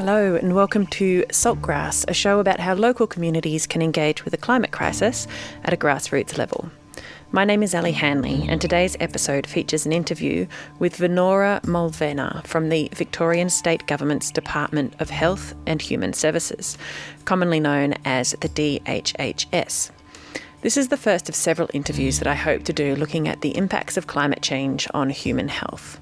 Hello and welcome to Saltgrass, a show about how local communities can engage with the climate crisis at a grassroots level. My name is Allie and today's episode features an interview with Vanora Mulvenna from the Victorian State Government's Department of Health and Human Services, commonly known as the DHHS. This is the first of several interviews that I hope to do looking at the impacts of climate change on human health.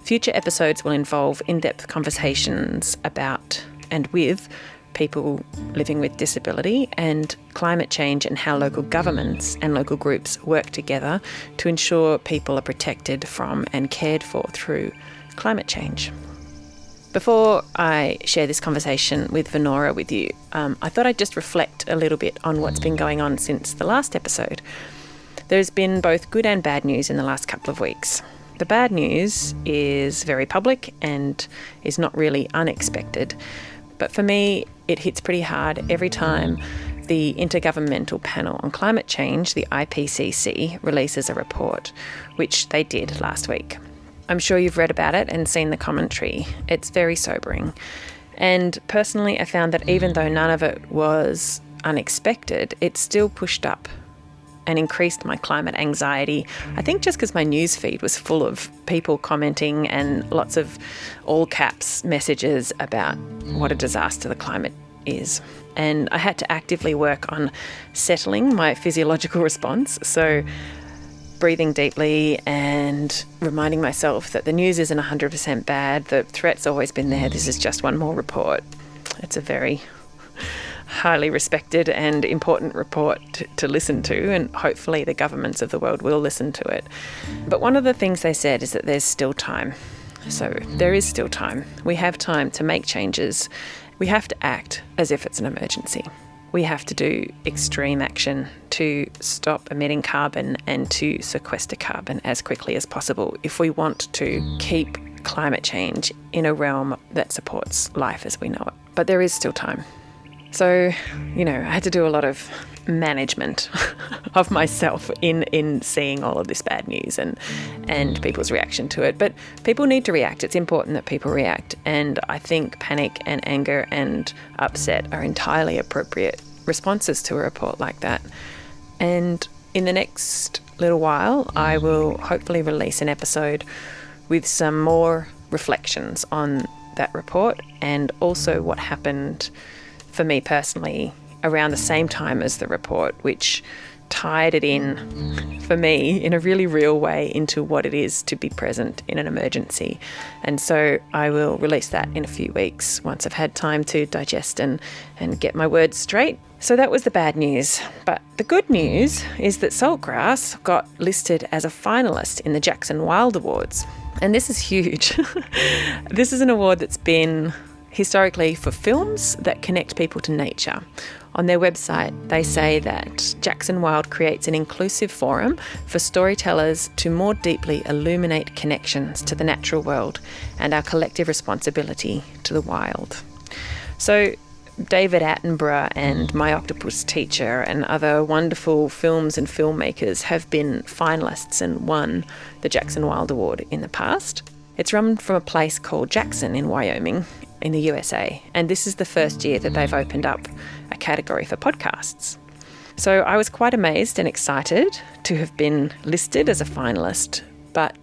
Future episodes will involve in-depth conversations about and with people living with disability and climate change and how local governments and local groups work together to ensure people are protected from and cared for through climate change. Before I share this conversation with Vanora with you, I thought I'd just reflect a little bit on what's been going on since the last episode. There's been both good and bad news in the last couple of weeks. The bad news is very public and is not really unexpected. But for me, it hits pretty hard every time the Intergovernmental Panel on Climate Change, the IPCC, releases a report, which they did last week. I'm sure you've read about it and seen the commentary. It's very sobering. And personally, I found that even though none of it was unexpected, it still pushed up and increased my climate anxiety. I think just because my news feed was full of people commenting and lots of all caps messages about what a disaster the climate is. And I had to actively work on settling my physiological response. So breathing deeply and reminding myself that the news isn't 100% bad. The threat's always been there. This is just one more report. It's a very highly respected and important report to listen to, and hopefully the governments of the world will listen to it. But one of the things they said is that there's still time. So there is still time. We have time to make changes. We have to act as if it's an emergency. We have to do extreme action to stop emitting carbon and to sequester carbon as quickly as possible if we want to keep climate change in a realm that supports life as we know it. But there is still time. So, I had to do a lot of management of myself in seeing all of this bad news and people's reaction to it. But people need to react. It's important that people react. And I think panic and anger and upset are entirely appropriate responses to a report like that. And in the next little while, I will hopefully release an episode with some more reflections on that report and also what happened for me personally around the same time as the report, which tied it in for me in a really real way into what it is to be present in an emergency. And so I will release that in a few weeks once I've had time to digest and get my words straight. So that was the bad news. But the good news is that Saltgrass got listed as a finalist in the Jackson Wild Awards. And this is huge. This is an award that's been historically for films that connect people to nature. On their website, they say that Jackson Wild creates an inclusive forum for storytellers to more deeply illuminate connections to the natural world and our collective responsibility to the wild. So David Attenborough and My Octopus Teacher and other wonderful films and filmmakers have been finalists and won the Jackson Wild Award in the past. It's run from a place called Jackson in Wyoming in the USA, and this is the first year that they've opened up a category for podcasts. So I was quite amazed and excited to have been listed as a finalist, but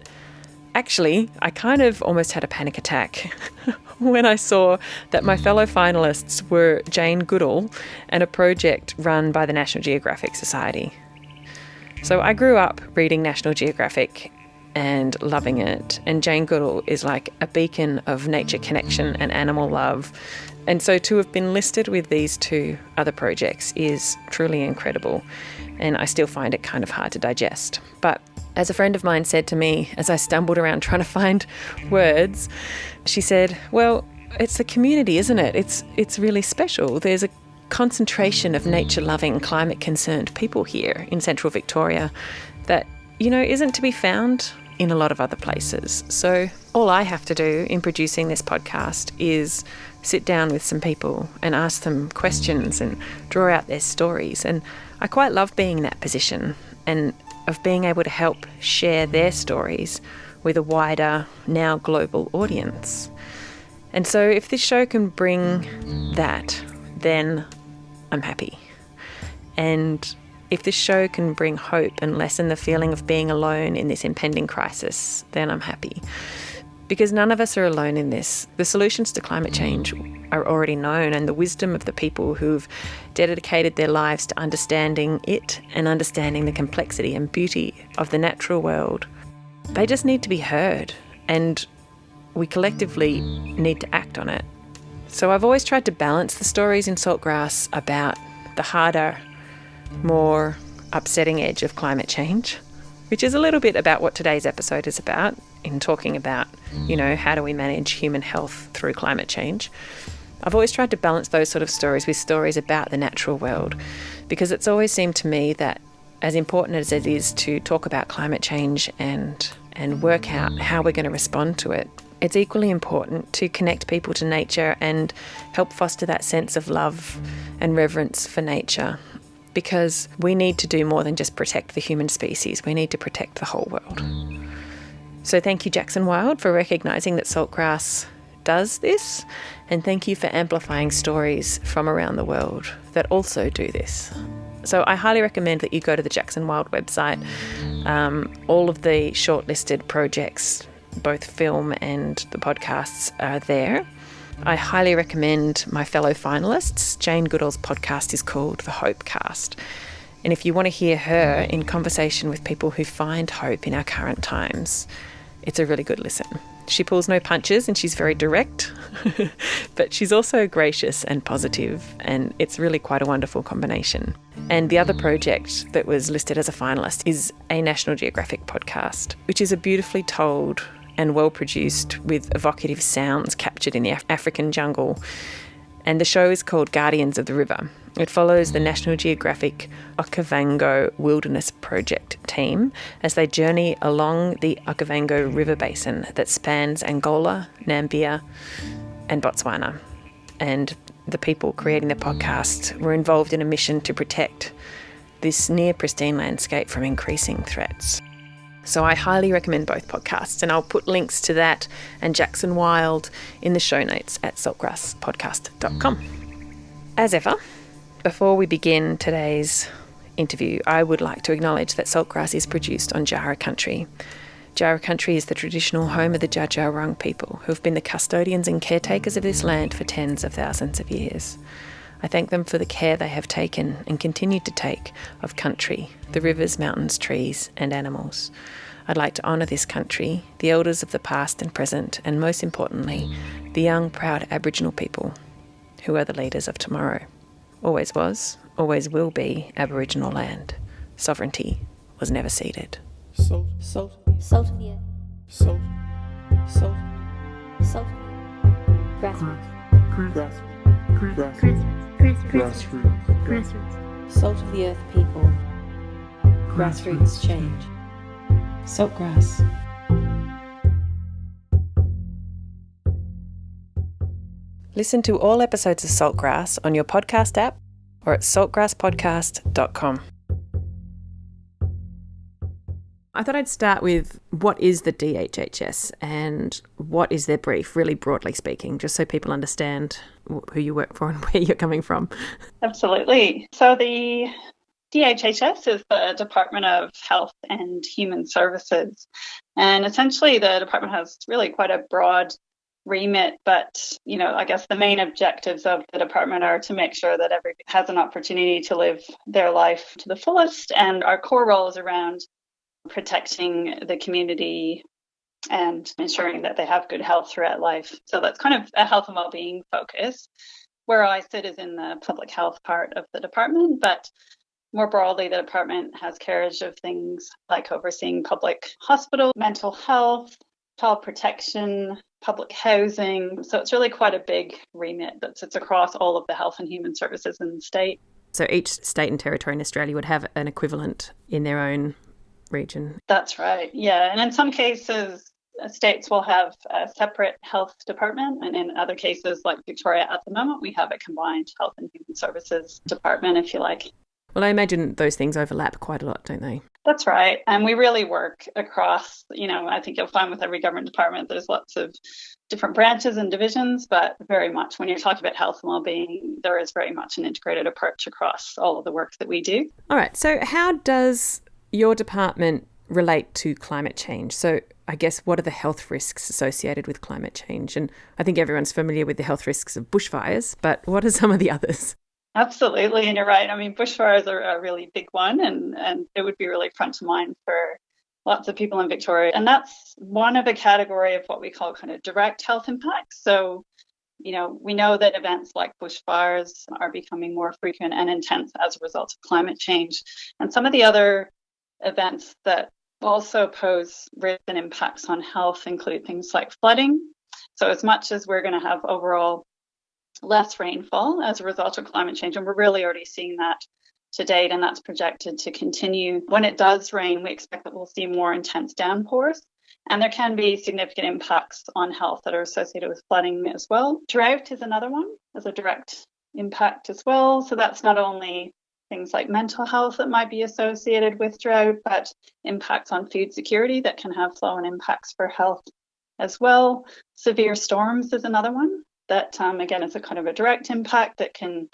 actually I kind of almost had a panic attack when I saw that my fellow finalists were Jane Goodall and a project run by the National Geographic Society. So I grew up reading National Geographic and loving it. And Jane Goodall is like a beacon of nature connection and animal love. And so to have been listed with these two other projects is truly incredible. And I still find it kind of hard to digest. But as a friend of mine said to me as I stumbled around trying to find words, she said, well, it's the community, isn't it? It's really special. There's a concentration of nature-loving, climate-concerned people here in central Victoria that, isn't to be found in a lot of other places. So all I have to do in producing this podcast is sit down with some people and ask them questions and draw out their stories. And I quite love being in that position and of being able to help share their stories with a wider, now global audience. And so if this show can bring that, then I'm happy. And if this show can bring hope and lessen the feeling of being alone in this impending crisis, then I'm happy. Because none of us are alone in this. The solutions to climate change are already known, and the wisdom of the people who've dedicated their lives to understanding it and understanding the complexity and beauty of the natural world, they just need to be heard, and we collectively need to act on it. So I've always tried to balance the stories in Saltgrass about the harder, more upsetting edge of climate change, which is a little bit about what today's episode is about, in talking about, how do we manage human health through climate change. I've always tried to balance those sort of stories with stories about the natural world, because it's always seemed to me that as important as it is to talk about climate change and work out how we're going to respond to it, it's equally important to connect people to nature and help foster that sense of love and reverence for nature, because we need to do more than just protect the human species. We need to protect the whole world. So thank you, Jackson Wild, for recognising that Saltgrass does this, and thank you for amplifying stories from around the world that also do this. So I highly recommend that you go to the Jackson Wild website. All of the shortlisted projects, both film and the podcasts, are there. I highly recommend my fellow finalists. Jane Goodall's podcast is called The Hopecast. And if you want to hear her in conversation with people who find hope in our current times, it's a really good listen. She pulls no punches and she's very direct, but she's also gracious and positive, and it's really quite a wonderful combination. And the other project that was listed as a finalist is a National Geographic podcast, which is a beautifully told and well-produced with evocative sounds captured in the African jungle. And the show is called Guardians of the River. It follows the National Geographic Okavango Wilderness Project team as they journey along the Okavango River basin that spans Angola, Namibia and Botswana. And the people creating the podcast were involved in a mission to protect this near pristine landscape from increasing threats. So I highly recommend both podcasts, and I'll put links to that and Jackson Wild in the show notes at saltgrasspodcast.com. As ever, before we begin today's interview, I would like to acknowledge that Saltgrass is produced on Jara country. Jara country is the traditional home of the Dja Dja Wurrung people, who have been the custodians and caretakers of this land for tens of thousands of years. I thank them for the care they have taken and continue to take of country, the rivers, mountains, trees and animals. I'd like to honour this country, the elders of the past and present, and most importantly, the young, proud Aboriginal people who are the leaders of tomorrow. Always was, always will be Aboriginal land. Sovereignty was never ceded. Salt of the earth. Salt. Grassroots. Salt of the earth people. Grassroots change. Saltgrass. Listen to all episodes of Saltgrass on your podcast app or at saltgrasspodcast.com. I thought I'd start with what is the DHHS and what is their brief, really broadly speaking, just so people understand who you work for and where you're coming from. Absolutely. So the DHHS is the Department of Health and Human Services. And essentially the department has really quite a broad remit, but I guess the main objectives of the department are to make sure that everybody has an opportunity to live their life to the fullest, and our core role is around protecting the community and ensuring that they have good health throughout life. So that's kind of a health and well-being focus. Where I sit is in the public health part of the department, but more broadly, the department has carriage of things like overseeing public hospital, mental health, child protection, public housing. So it's really quite a big remit that sits across all of the health and human services in the state. So each state and territory in Australia would have an equivalent in their own region. That's right, yeah. And in some cases, states will have a separate health department, and in other cases, like Victoria at the moment, we have a combined health and human services department, if you like. Well, I imagine those things overlap quite a lot, don't they? That's right. And we really work across, I think you'll find with every government department, there's lots of different branches and divisions, but very much when you're talking about health and well-being, there is very much an integrated approach across all of the work that we do. All right. So how does your department relate to climate change? So I guess what are the health risks associated with climate change? And I think everyone's familiar with the health risks of bushfires, but what are some of the others? Absolutely, and you're right. I mean, bushfires are a really big one, and it would be really front of mind for lots of people in Victoria. And that's one of a category of what we call kind of direct health impacts. So, we know that events like bushfires are becoming more frequent and intense as a result of climate change. And some of the other events that also pose risk and impacts on health include things like flooding. So as much as we're going to have overall less rainfall as a result of climate change, and we're really already seeing that to date, and that's projected to continue. When it does rain, we expect that we'll see more intense downpours, and there can be significant impacts on health that are associated with flooding as well. Drought is another one as a direct impact as well. So that's not only things like mental health that might be associated with drought, but impacts on food security that can have flow-on impacts for health as well. Severe storms is another one that, again, is a kind of a direct impact that can,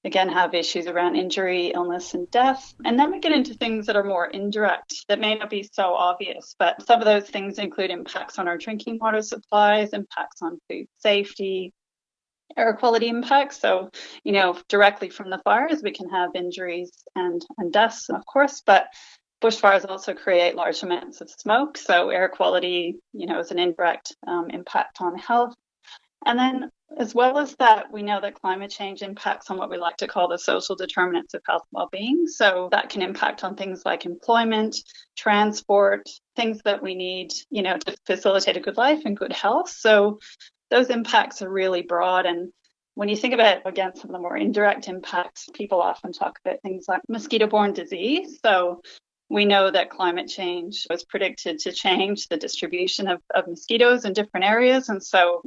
again, have issues around injury, illness, and death. And then we get into things that are more indirect that may not be so obvious, but some of those things include impacts on our drinking water supplies, impacts on food safety, air quality impacts. So, directly from the fires, we can have injuries and deaths, of course, but bushfires also create large amounts of smoke. So air quality, is an indirect impact on health. And then as well as that, we know that climate change impacts on what we like to call the social determinants of health and well-being. So that can impact on things like employment, transport, things that we need, to facilitate a good life and good health. So those impacts are really broad. And when you think about, again, some of the more indirect impacts, people often talk about things like mosquito-borne disease. So we know that climate change was predicted to change the distribution of mosquitoes in different areas. And so,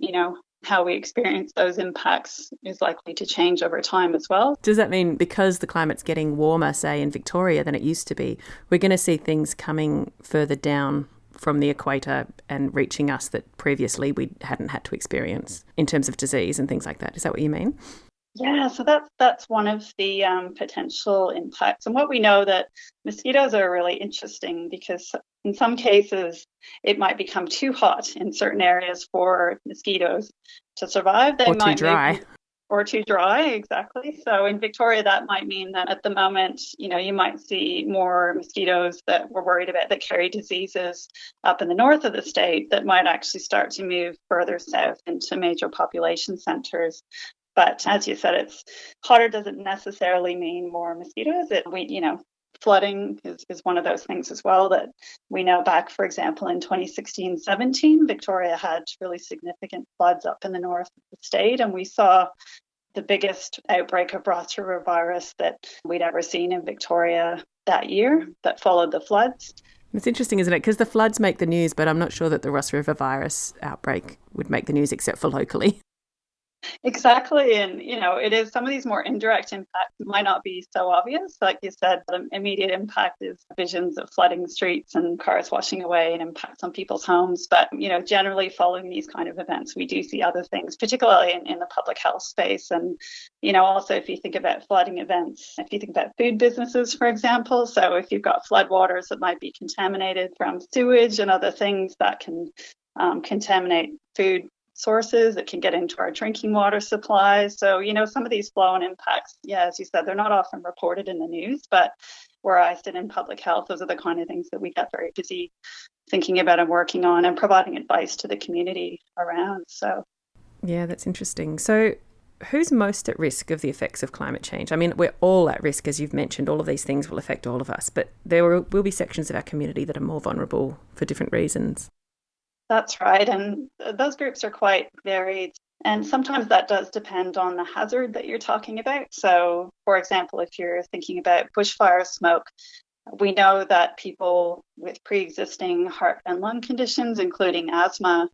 how we experience those impacts is likely to change over time as well. Does that mean because the climate's getting warmer, say, in Victoria than it used to be, we're going to see things coming further down from the equator and reaching us that previously we hadn't had to experience in terms of disease and things like that? Is that what you mean? Yeah, so that's one of the potential impacts. And what we know that mosquitoes are really interesting because in some cases it might become too hot in certain areas for mosquitoes to survive. Or too dry. Or too dry, exactly. So in Victoria, that might mean that at the moment, you might see more mosquitoes that we're worried about that carry diseases up in the north of the state that might actually start to move further south into major population centres. But as you said, it's hotter doesn't necessarily mean more mosquitoes. Flooding is one of those things as well that we know back, for example, in 2016-17, Victoria had really significant floods up in the north of the state, and we saw the biggest outbreak of Ross River virus that we'd ever seen in Victoria that year that followed the floods. It's interesting, isn't it? Because the floods make the news, but I'm not sure that the Ross River virus outbreak would make the news except for locally. Exactly. And, it is some of these more indirect impacts might not be so obvious. Like you said, the immediate impact is visions of flooding streets and cars washing away and impacts on people's homes. But, generally following these kind of events, we do see other things, particularly in the public health space. And, also if you think about flooding events, if you think about food businesses, for example, so if you've got floodwaters that might be contaminated from sewage and other things that can contaminate food sources, that can get into our drinking water supplies. So, some of these flow-on impacts, as you said, they're not often reported in the news, but where I sit in public health, those are the kind of things that we get very busy thinking about and working on and providing advice to the community around. So, yeah, that's interesting. So who's most at risk of the effects of climate change? I mean, we're all at risk, as you've mentioned. All of these things will affect all of us, but there will be sections of our community that are more vulnerable for different reasons. That's right. And those groups are quite varied. And sometimes that does depend on the hazard that you're talking about. So, for example, if you're thinking about bushfire smoke, we know that people with pre-existing heart and lung conditions, including asthma,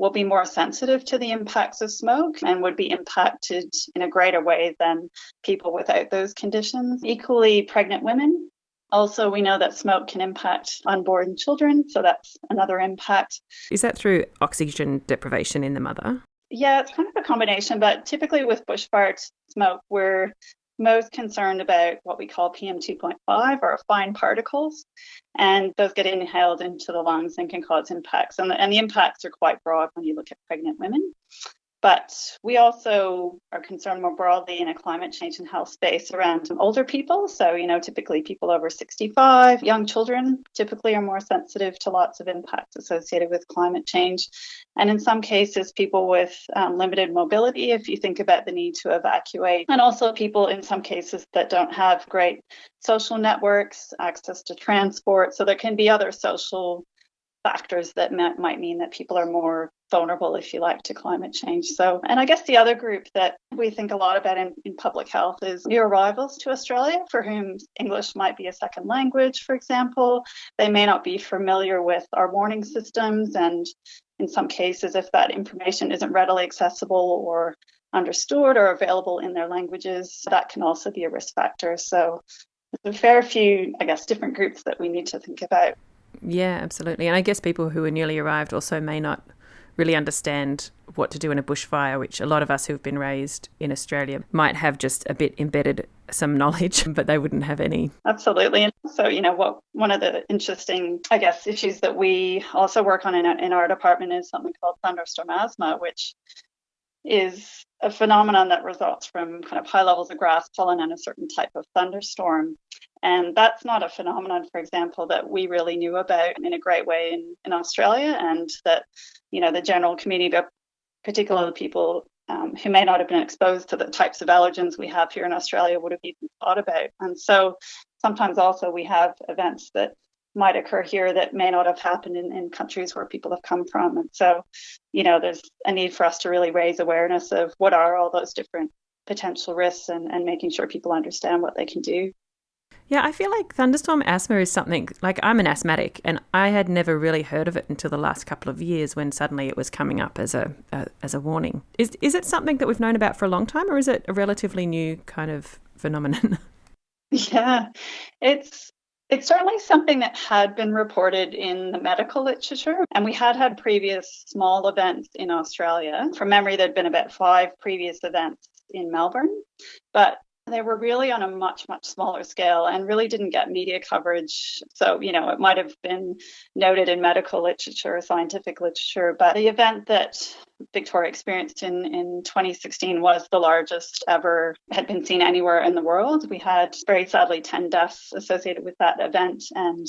will be more sensitive to the impacts of smoke and would be impacted in a greater way than people without those conditions. Equally, pregnant women. Also, we know that smoke can impact unborn children, so that's another impact. Is that through oxygen deprivation in the mother? Yeah, it's kind of a combination, but typically with bushfire smoke, we're most concerned about what we call PM2.5 or fine particles, and those get inhaled into the lungs and can cause impacts. And the impacts are quite broad when you look at pregnant women. But we also are concerned more broadly in a climate change and health space around older people. So, typically people over 65, young children typically are more sensitive to lots of impacts associated with climate change. And in some cases, people with limited mobility, if you think about the need to evacuate, and also people in some cases that don't have great social networks, access to transport. So there can be other social factors that might mean that people are more vulnerable, if you like, to climate change. So, and I guess the other group that we think a lot about in public health is new arrivals to Australia, for whom English might be a second language, for example. They may not be familiar with our warning systems, and in some cases, if that information isn't readily accessible or understood or available in their languages, that can also be a risk factor. So there's a fair few, I guess, different groups that we need to think about. Yeah, absolutely. And I guess people who are newly arrived also may not really understand what to do in a bushfire, which a lot of us who've been raised in Australia might have just a bit embedded some knowledge, but they wouldn't have any. Absolutely. And so, one of the interesting, I guess, issues that we also work on in our department is something called Thunderstorm asthma, which is a phenomenon that results from kind of high levels of grass pollen and a certain type of thunderstorm. And that's not a phenomenon, for example, that we really knew about in a great way in Australia, and that, the general community, but particularly people who may not have been exposed to the types of allergens we have here in Australia would have even thought about. And so sometimes also we have events that might occur here that may not have happened in countries where people have come from. And so, there's a need for us to really raise awareness of what are all those different potential risks and making sure people understand what they can do. Yeah, I feel like thunderstorm asthma is something, like I'm an asthmatic and I had never really heard of it until the last couple of years when suddenly it was coming up as a warning. Is it something that we've known about for a long time, or is it a relatively new kind of phenomenon? Yeah, it's certainly something that had been reported in the medical literature, and we had previous small events in Australia. From memory, there'd been about 5 previous events in Melbourne, but they were really on a much, much smaller scale and really didn't get media coverage. So, it might have been noted in medical literature, scientific literature, but the event that Victoria experienced in 2016 was the largest ever had been seen anywhere in the world. We had, very sadly, 10 deaths associated with that event, and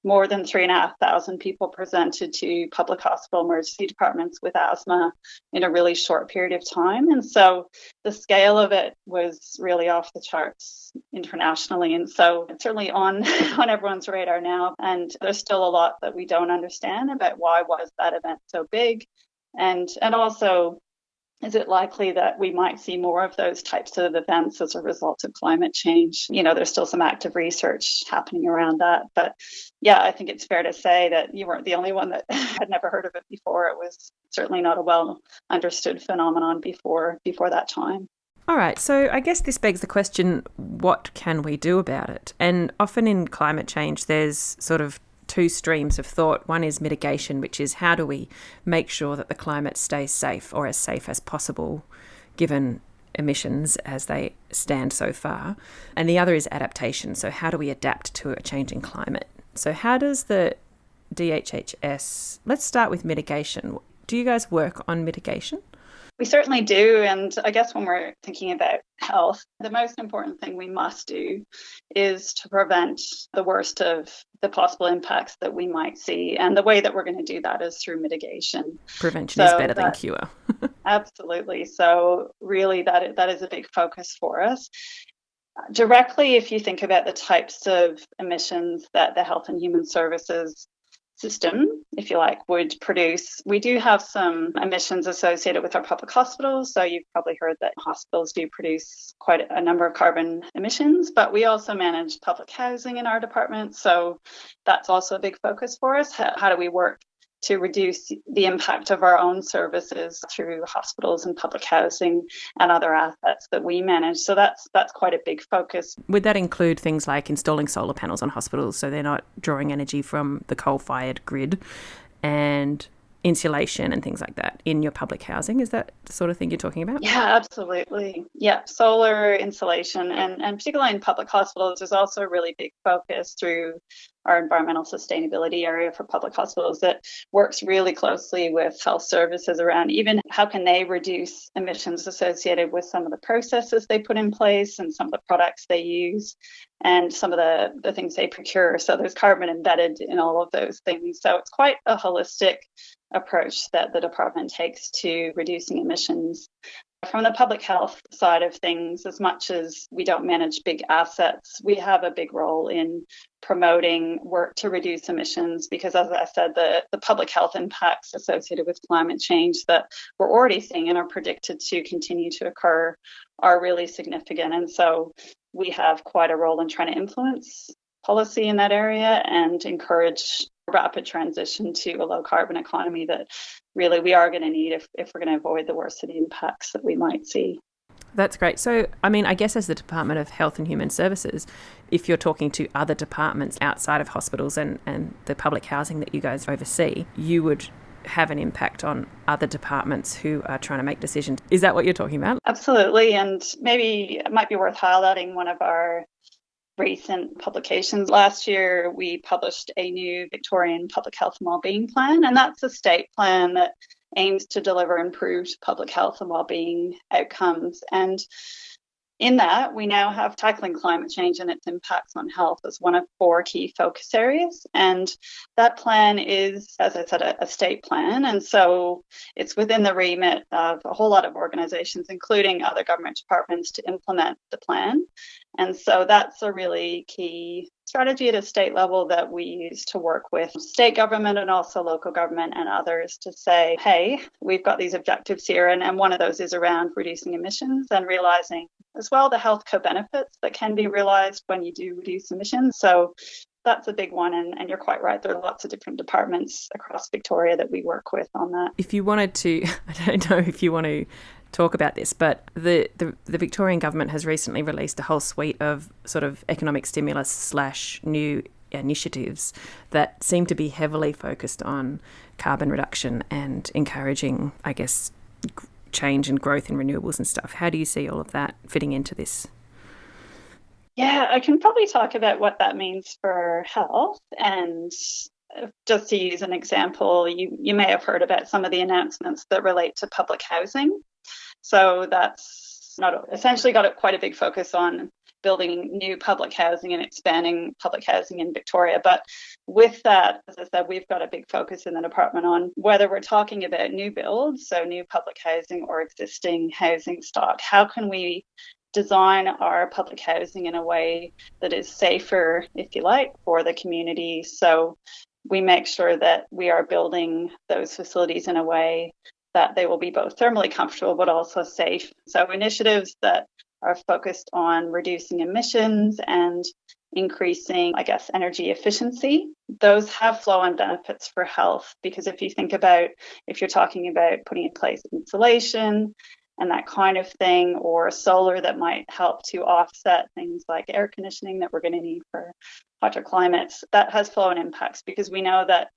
more than 3,500 people presented to public hospital emergency departments with asthma in a really short period of time. And so the scale of it was really off the charts internationally. And so it's certainly on everyone's radar now. And there's still a lot that we don't understand about why was that event so big. And also, is it likely that we might see more of those types of events as a result of climate change? There's still some active research happening around that. But yeah, I think it's fair to say that you weren't the only one that had never heard of it before. It was certainly not a well understood phenomenon before that time. All right, so I guess this begs the question, what can we do about it? And often in climate change, there's sort of 2 streams of thought. One is mitigation, which is how do we make sure that the climate stays safe, or as safe as possible, given emissions as they stand so far. And the other is adaptation. So how do we adapt to a changing climate? So how does the DHHS, let's start with mitigation. Do you guys work on mitigation? We certainly do. And I guess when we're thinking about health, the most important thing we must do is to prevent the worst of the possible impacts that we might see. And the way that we're going to do that is through mitigation. Prevention is better than cure. Absolutely. So really that is a big focus for us. Directly, if you think about the types of emissions that the Health and Human Services system, if you like, would produce. We do have some emissions associated with our public hospitals. So you've probably heard that hospitals do produce quite a number of carbon emissions, but we also manage public housing in our department. So that's also a big focus for us. How do we work to reduce the impact of our own services through hospitals and public housing and other assets that we manage. So that's quite a big focus. Would that include things like installing solar panels on hospitals so they're not drawing energy from the coal-fired grid, and insulation and things like that in your public housing? Is that the sort of thing you're talking about? Yeah, absolutely. Yeah, solar insulation and particularly in public hospitals is also a really big focus through our environmental sustainability area for public hospitals that works really closely with health services around even how can they reduce emissions associated with some of the processes they put in place and some of the products they use and some of the things they procure. So there's carbon embedded in all of those things. So it's quite a holistic approach that the department takes to reducing emissions. From the public health side of things, as much as we don't manage big assets, we have a big role in promoting work to reduce emissions because, as I said, the public health impacts associated with climate change that we're already seeing and are predicted to continue to occur are really significant. And so we have quite a role in trying to influence policy in that area and encourage rapid transition to a low carbon economy that really we are going to need if we're going to avoid the worst of the impacts that we might see. That's great. So, I mean, I guess as the Department of Health and Human Services, if you're talking to other departments outside of hospitals and the public housing that you guys oversee, you would have an impact on other departments who are trying to make decisions. Is that what you're talking about? Absolutely. And maybe it might be worth highlighting one of our recent publications. Last year, we published a new Victorian Public Health and Wellbeing Plan, and that's a state plan that aims to deliver improved public health and wellbeing outcomes. And in that, we now have tackling climate change and its impacts on health as one of 4 key focus areas. And that plan is, as I said, a state plan. And so it's within the remit of a whole lot of organizations, including other government departments, to implement the plan. And so that's a really key strategy at a state level that we use to work with state government and also local government and others to say, hey, we've got these objectives here. And one of those is around reducing emissions and realizing as well the health co-benefits that can be realized when you do reduce emissions. So that's a big one. And you're quite right. There are lots of different departments across Victoria that we work with on that. If you wanted to, I don't know if you want to talk about this, but the Victorian government has recently released a whole suite of sort of economic stimulus / new initiatives that seem to be heavily focused on carbon reduction and encouraging, I guess, change and growth in renewables and stuff. How do you see all of that fitting into this? Yeah, I can probably talk about what that means for health. And just to use an example, you may have heard about some of the announcements that relate to public housing. So that's essentially got quite a big focus on building new public housing and expanding public housing in Victoria. But with that, as I said, we've got a big focus in the department on whether we're talking about new builds, so new public housing or existing housing stock. How can we design our public housing in a way that is safer, if you like, for the community? So we make sure that we are building those facilities in a way that they will be both thermally comfortable but also safe. So initiatives that are focused on reducing emissions and increasing, I guess, energy efficiency, those have flow-on benefits for health. Because if you think about, if you're talking about putting in place insulation and that kind of thing, or solar that might help to offset things like air conditioning that we're going to need for hotter climates, that has flow-on impacts because we know that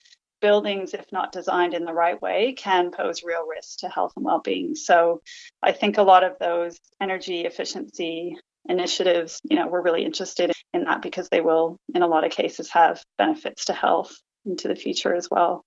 buildings, if not designed in the right way, can pose real risk to health and well-being. So I think a lot of those energy efficiency initiatives, we're really interested in that because they will, in a lot of cases, have benefits to health into the future as well.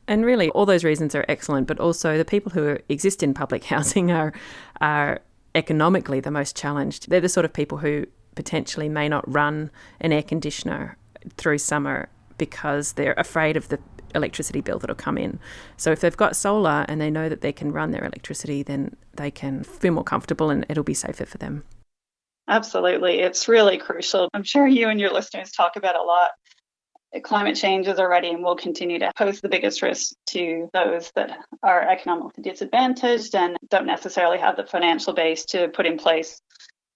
And really, all those reasons are excellent, but also the people who exist in public housing are economically the most challenged. They're the sort of people who potentially may not run an air conditioner through summer because they're afraid of the electricity bill that'll come in. So if they've got solar and they know that they can run their electricity, then they can feel more comfortable and it'll be safer for them. Absolutely. It's really crucial. I'm sure you and your listeners talk about a lot. Climate change is already and will continue to pose the biggest risk to those that are economically disadvantaged and don't necessarily have the financial base to put in place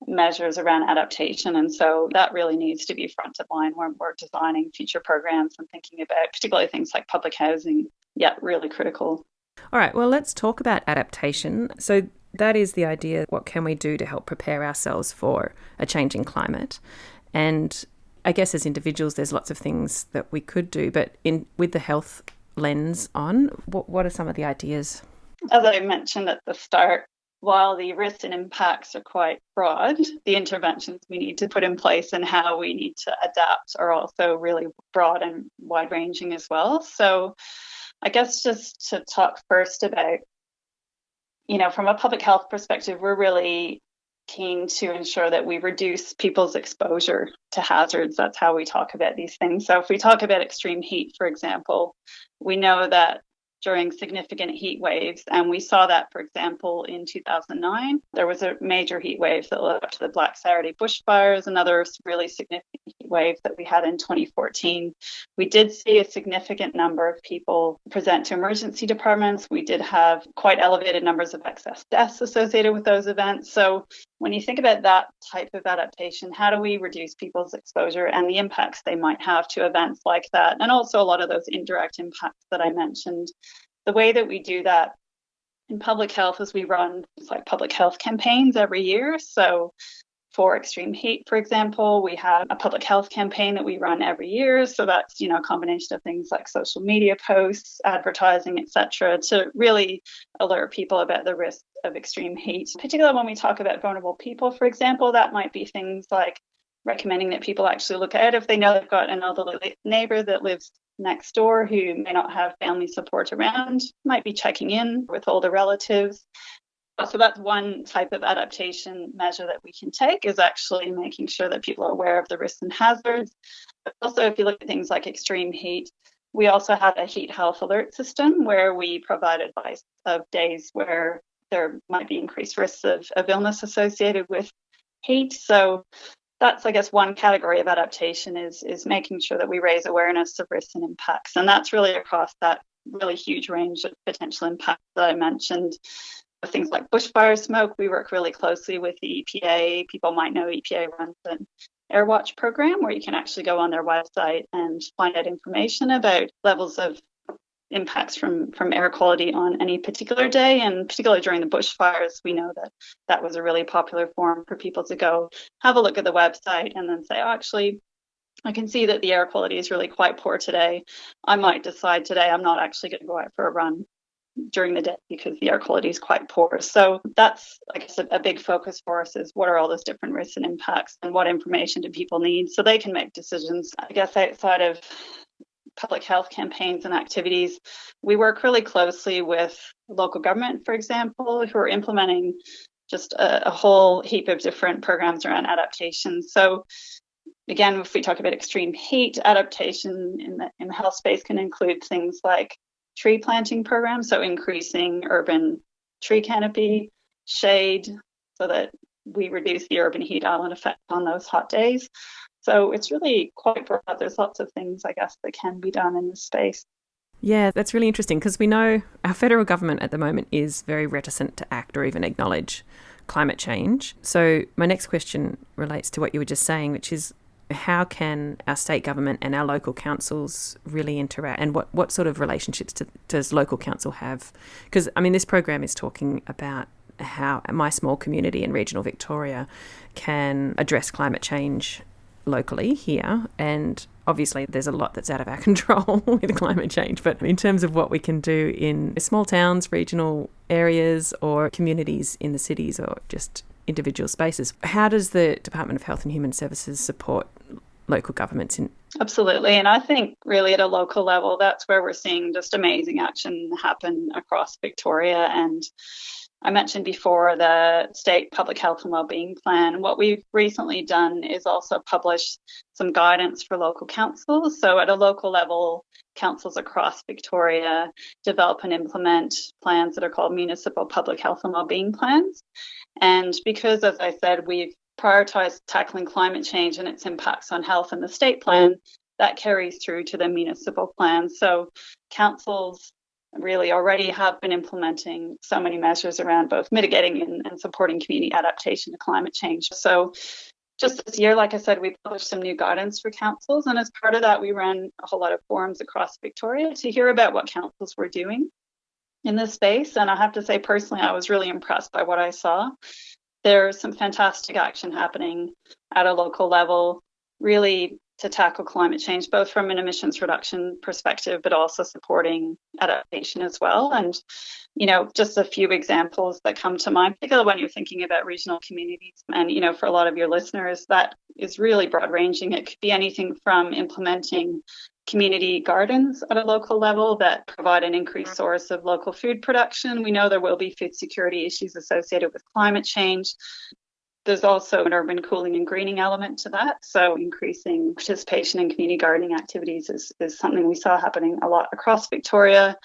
measures around adaptation. And so that really needs to be front of mind when we're designing future programs and thinking about particularly things like public housing yeah, really critical. All right, well, let's talk about adaptation. So that is the idea. What can we do to help prepare ourselves for a changing climate? And I guess as individuals, there's lots of things that we could do, but with the health lens on, what are some of the ideas? As I mentioned at the start, while the risks and impacts are quite broad, the interventions we need to put in place and how we need to adapt are also really broad and wide-ranging as well. So I guess just to talk first about, from a public health perspective, we're really keen to ensure that we reduce people's exposure to hazards. That's how we talk about these things. So if we talk about extreme heat, for example, we know that during significant heat waves, and we saw that, for example, in 2009, there was a major heat wave that led up to the Black Saturday bushfires, another really significant heat wave that we had in 2014. We did see a significant number of people present to emergency departments. We did have quite elevated numbers of excess deaths associated with those events. So when you think about that type of adaptation, how do we reduce people's exposure and the impacts they might have to events like that? And also a lot of those indirect impacts that I mentioned. The way that we do that in public health is we run like public health campaigns every year. So for extreme heat, for example, we have a public health campaign that we run every year. So that's, a combination of things like social media posts, advertising, etc., to really alert people about the risks of extreme heat. Particularly when we talk about vulnerable people, for example, that might be things like recommending that people actually look out if they know they've got an elderly neighbour that lives next door who may not have family support around, might be checking in with older relatives. So that's one type of adaptation measure that we can take, is actually making sure that people are aware of the risks and hazards. But also, if you look at things like extreme heat, we also have a heat health alert system where we provide advice of days where there might be increased risks of illness associated with heat. So that's, I guess, one category of adaptation is making sure that we raise awareness of risks and impacts. And that's really across that really huge range of potential impacts that I mentioned. Things like bushfire smoke, we work really closely with the EPA. People might know EPA runs an Air Watch program where you can actually go on their website and find out information about levels of impacts from air quality on any particular day. And particularly during the bushfires, we know that was a really popular forum for people to go have a look at the website and then say, oh, actually, I can see that the air quality is really quite poor today. I might decide today I'm not actually going to go out for a run during the day because the air quality is quite poor. So that's, I guess, a big focus for us, is what are all those different risks and impacts and what information do people need so they can make decisions. I guess outside of public health campaigns and activities, we work really closely with local government, for example, who are implementing just a whole heap of different programs around adaptation. So again, if we talk about extreme heat, adaptation in the health space can include things like tree planting programs, so increasing urban tree canopy, shade, so that we reduce the urban heat island effect on those hot days. So it's really quite broad. There's lots of things, I guess, that can be done in this space. Yeah, that's really interesting, because we know our federal government at the moment is very reticent to act or even acknowledge climate change. So my next question relates to what you were just saying, which is, how can our state government and our local councils really interact, and what sort of relationships does local council have? Because, I mean, this program is talking about how my small community in regional Victoria can address climate change locally here, and obviously there's a lot that's out of our control with climate change, but in terms of what we can do in small towns, regional areas, or communities in the cities, or just individual spaces, how does the Department of Health and Human Services support local governments in? Absolutely. And I think really at a local level, that's where we're seeing just amazing action happen across Victoria. And I mentioned before the State Public Health and Wellbeing Plan. What we've recently done is also publish some guidance for local councils. So at a local level, councils across Victoria develop and implement plans that are called municipal public health and wellbeing plans. And because, as I said, we've prioritised tackling climate change and its impacts on health in the state plan, that carries through to the municipal plan. So councils really already have been implementing so many measures around both mitigating and supporting community adaptation to climate change. So just this year, like I said, we published some new guidance for councils. And as part of that, we ran a whole lot of forums across Victoria to hear about what councils were doing in this space. And I have to say, personally, I was really impressed by what I saw. There's some fantastic action happening at a local level, really to tackle climate change, both from an emissions reduction perspective, but also supporting adaptation as well. And, just a few examples that come to mind, particularly when you're thinking about regional communities. And, for a lot of your listeners, that is really broad ranging. It could be anything from implementing community gardens at a local level that provide an increased source of local food production. We know there will be food security issues associated with climate change. There's also an urban cooling and greening element to that. So increasing participation in community gardening activities is something we saw happening a lot across Victoria.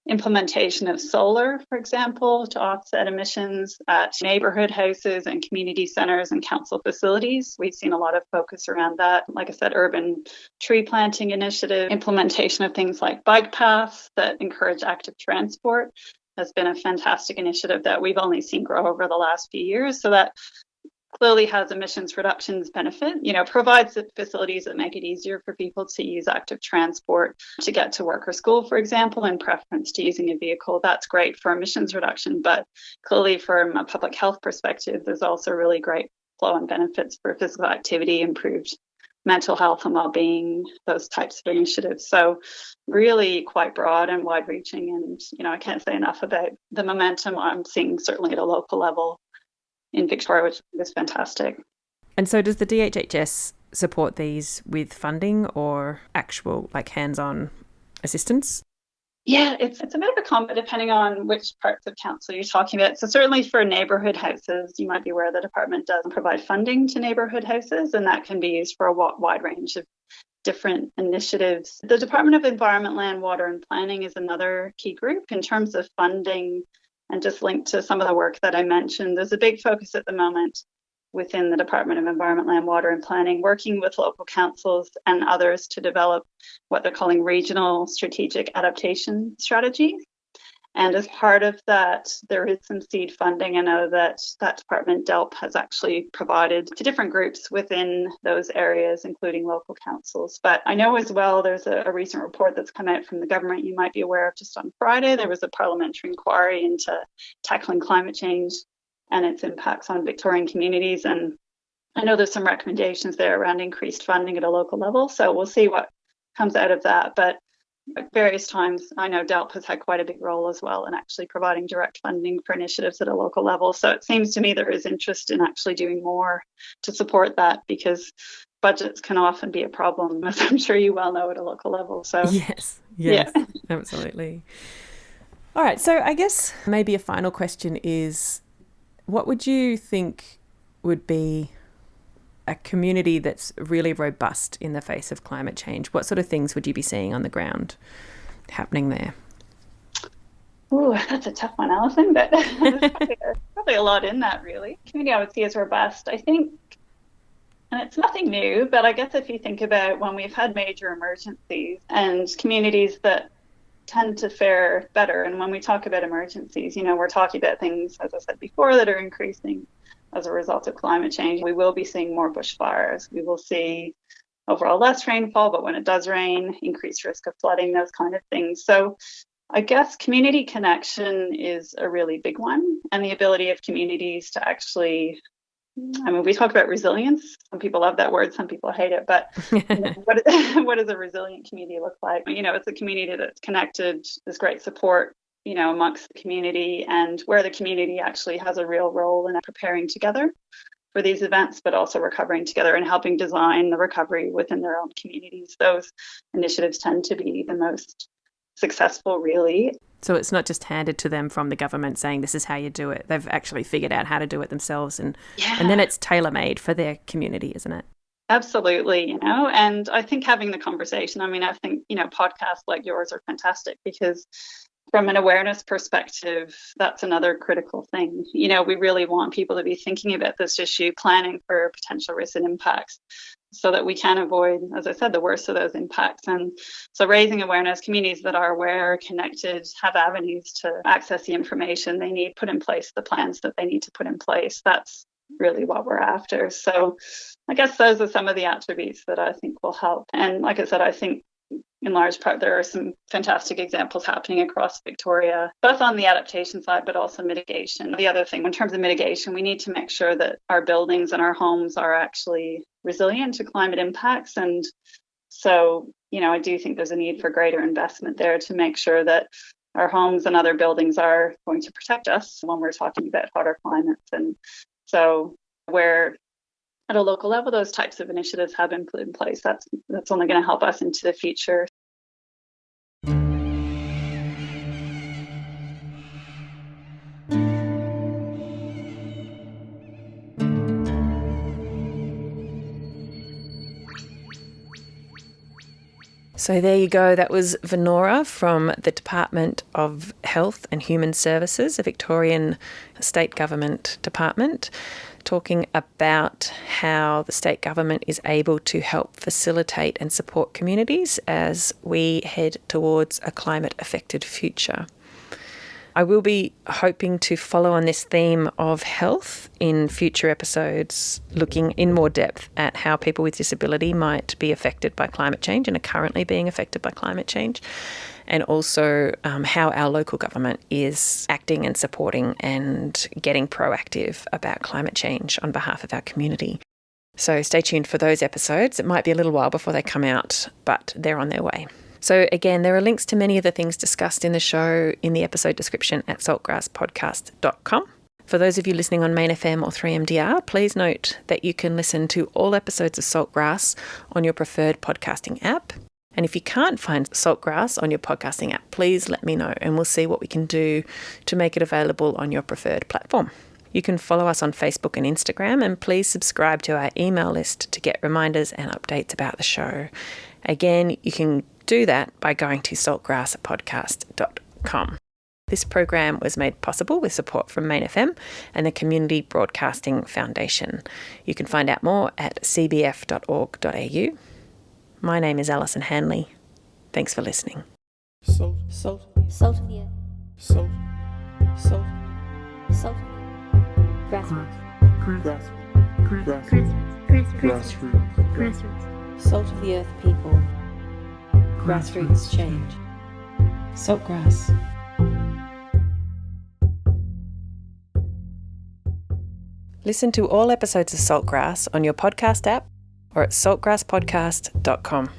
Implementation of solar, for example, to offset emissions at neighbourhood houses and community centres and council facilities. We've seen a lot of focus around that. Like I said, urban tree planting initiative, implementation of things like bike paths that encourage active transport has been a fantastic initiative that we've only seen grow over the last few years. So that clearly has emissions reductions benefit, provides the facilities that make it easier for people to use active transport to get to work or school, for example, in preference to using a vehicle. That's great for emissions reduction, but clearly from a public health perspective, there's also really great flow and benefits for physical activity, improved mental health and well-being, those types of initiatives. So really quite broad and wide-reaching. And, I can't say enough about the momentum I'm seeing certainly at a local level in Victoria, which is fantastic. And so does the DHHS support these with funding or actual hands-on assistance? Yeah, it's a bit of a combo depending on which parts of council you're talking about. So certainly for neighbourhood houses, you might be aware the department does provide funding to neighbourhood houses, and that can be used for a wide range of different initiatives. The Department of Environment, Land, Water and Planning is another key group in terms of funding. And just linked to some of the work that I mentioned, there's a big focus at the moment within the Department of Environment, Land, Water and Planning, working with local councils and others to develop what they're calling regional strategic adaptation strategies. And as part of that, there is some seed funding. I know that department, DELP, has actually provided to different groups within those areas, including local councils. But I know as well there's a recent report that's come out from the government you might be aware of just on Friday. There was a parliamentary inquiry into tackling climate change and its impacts on Victorian communities. And I know there's some recommendations there around increased funding at a local level. So we'll see what comes out of that. But at various times, I know DELP has had quite a big role as well in actually providing direct funding for initiatives at a local level. So it seems to me there is interest in actually doing more to support that, because budgets can often be a problem, as I'm sure you well know, at a local level. So yes, yeah. Absolutely. All right, so I guess maybe a final question is, what would you think would be a community that's really robust in the face of climate change? What sort of things would you be seeing on the ground happening there? Ooh, that's a tough one, Alison, but there's probably a lot in that, really. Community I would see as robust, I think, and it's nothing new, but I guess if you think about when we've had major emergencies and communities that tend to fare better, and when we talk about emergencies, we're talking about things, as I said before, that are increasing as a result of climate change. We will be seeing more bushfires. We will see overall less rainfall, but when it does rain, increased risk of flooding, those kind of things. So I guess community connection is a really big one, and the ability of communities to actually, we talk about resilience. Some people love that word, some people hate it, but what does a resilient community look like? It's a community that's connected, there's great support amongst the community, and where the community actually has a real role in preparing together for these events, but also recovering together and helping design the recovery within their own communities. Those initiatives tend to be the most successful, really. So it's not just handed to them from the government saying this is how you do it. They've actually figured out how to do it themselves, and then it's tailor-made for their community, isn't it? Absolutely, and I think having the conversation, I think, podcasts like yours are fantastic, because from an awareness perspective, that's another critical thing. We really want people to be thinking about this issue, planning for potential risks and impacts, so that we can avoid, as I said, the worst of those impacts. And so raising awareness, communities that are aware, connected, have avenues to access the information they need, put in place the plans that they need to put in place. That's really what we're after. So I guess those are some of the attributes that I think will help. And like I said, I think in large part, there are some fantastic examples happening across Victoria, both on the adaptation side, but also mitigation. The other thing, in terms of mitigation, we need to make sure that our buildings and our homes are actually resilient to climate impacts. And so, I do think there's a need for greater investment there to make sure that our homes and other buildings are going to protect us when we're talking about hotter climates. And so where at a local level, those types of initiatives have been put in place, that's only going to help us into the future. So there you go. That was Vanora from the Department of Health and Human Services, a Victorian state government department, talking about how the state government is able to help facilitate and support communities as we head towards a climate-affected future. I will be hoping to follow on this theme of health in future episodes, looking in more depth at how people with disability might be affected by climate change and are currently being affected by climate change, and also how our local government is acting and supporting and getting proactive about climate change on behalf of our community. So stay tuned for those episodes. It might be a little while before they come out, but they're on their way. So again, there are links to many of the things discussed in the show in the episode description at saltgrasspodcast.com. For those of you listening on Main FM or 3MDR, please note that you can listen to all episodes of Saltgrass on your preferred podcasting app. And if you can't find Saltgrass on your podcasting app, please let me know and we'll see what we can do to make it available on your preferred platform. You can follow us on Facebook and Instagram, and please subscribe to our email list to get reminders and updates about the show. Again, you can do that by going to saltgrasspodcast.com. This program was made possible with support from Main FM and the Community Broadcasting Foundation. You can find out more at cbf.org.au. My name is Alison Hanley. Thanks for listening. Salt of the earth. Salt. Grassroots. Salt of the earth people. Grassroots change. Saltgrass. Listen to all episodes of Saltgrass on your podcast app or at saltgrasspodcast.com.